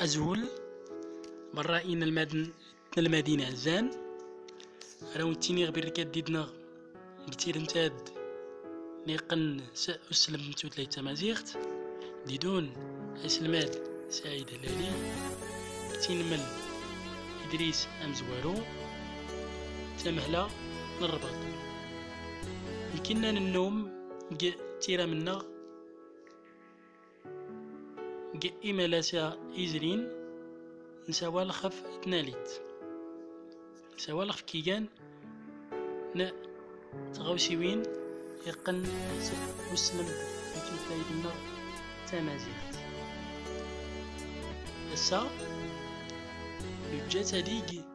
أزول مرة إن المدينة زان راهو تيني غبير كديدنا كتير نتاد نيقن أسلم توتلاي تمازيغت ديدون أسلماد سعيد هلالي تينمل إدريس أمزوارو تمهلا نربط يمكننا النوم تيرا منا إمالاسا إزرين نسوال خف تناليت نسوال خف كيجان تغوسيوين يقن مسلم توتلايدنا تمازيغت السا الجات هاديك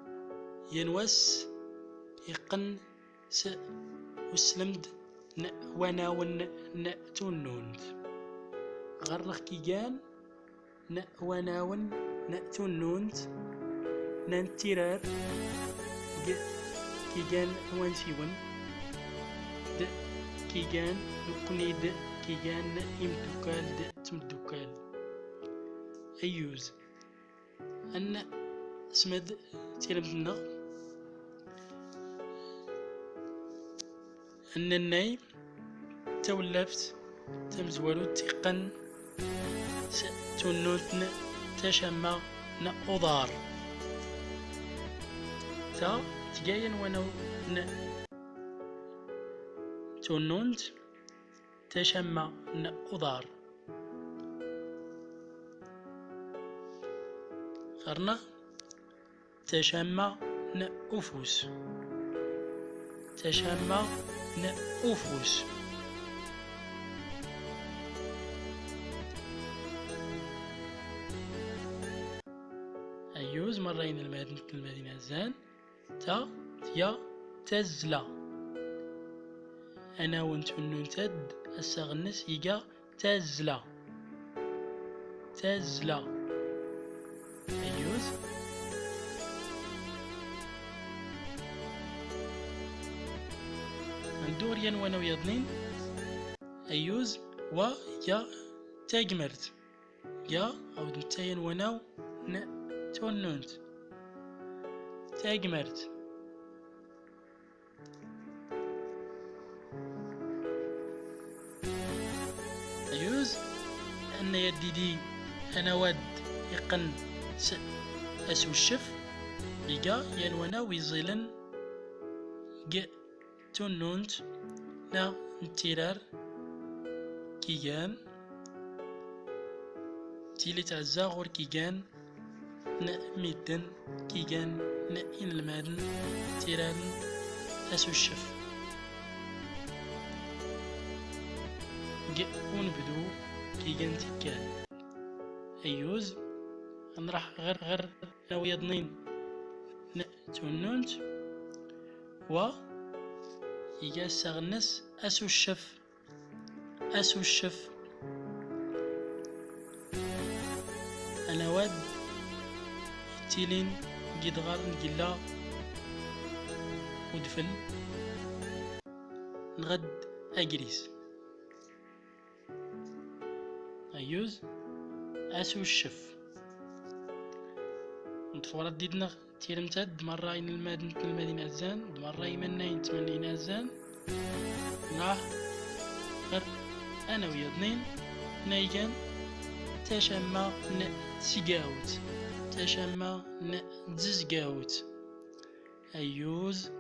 ينوس يقن وسلمد وناون تونونت غرخ كيجان وناون تونونت نانتيرار كيجان وانسيون كيجان نكونيد كيجان إمدوكال تمدوكال أيوز أن اسمد تيرمتنا أن الناي تولفت تمزوالو تيقن تونوتن تشمع نأضار تا تجاين ونو تونونت تشمع نأضار خرنا تشمع نأفوس تشمع نأفوس أيوز مرين المدينة زان يا تزلا أنا وانت ننتد السغنس يجا تزلا أيوز ندوريا وانا ويضنين أيوز يا تاجمرت يا أو نتاين وانا تونونت تاجمرت أيوز أن يديدي أنا ود يقن أسو الشف يقا ينوانا ويزيلن تونونت نا نتيرار كيجان تيلي تعزا غور كيجان ميدن كيجان إن المادن تيران أسو الشف ونبدو كيجان تيكان أيوز نروح غير ناوي يضنين تونونت يجا ساغنس أسو الشف أنا واد تيلين جدغار نجلا ودفل نغد أجريس أيوز أسو الشف نتفورد ديدنا تيرمتد مرة إن المدينة زان مرة يمنين تمنين زان ناه غير أنا ويضنين نايجان تشمع تسيقاوت تشمع تززقاوت أيوز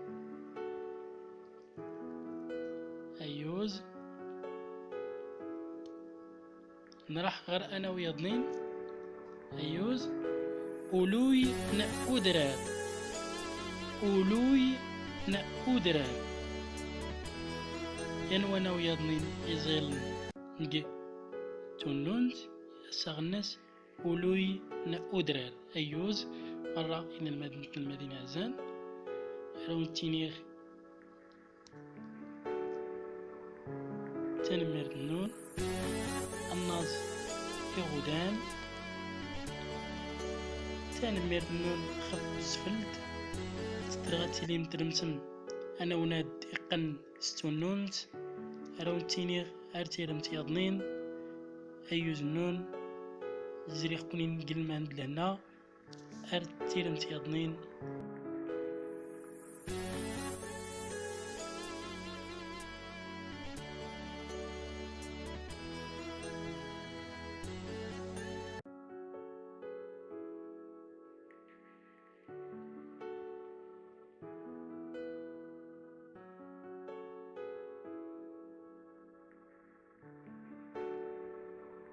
نراح غير أنا ويضنين أيوز أولوي نأودرار ينوانا ويضنين يزيلن نجي تونونت يساغنس أولوي نأودرار أيوز مرة إن المدينة زان رون تينيغ تنمير النون الناز يغودان تنمير النون خف سفلد تدرغتي لي مترمسم أنا وناد إقن ستونونت رون تينيغ أرتيرم تيضنين أيوز النون زريق كونين قلمان بلهنا أرد تيرمت يضنين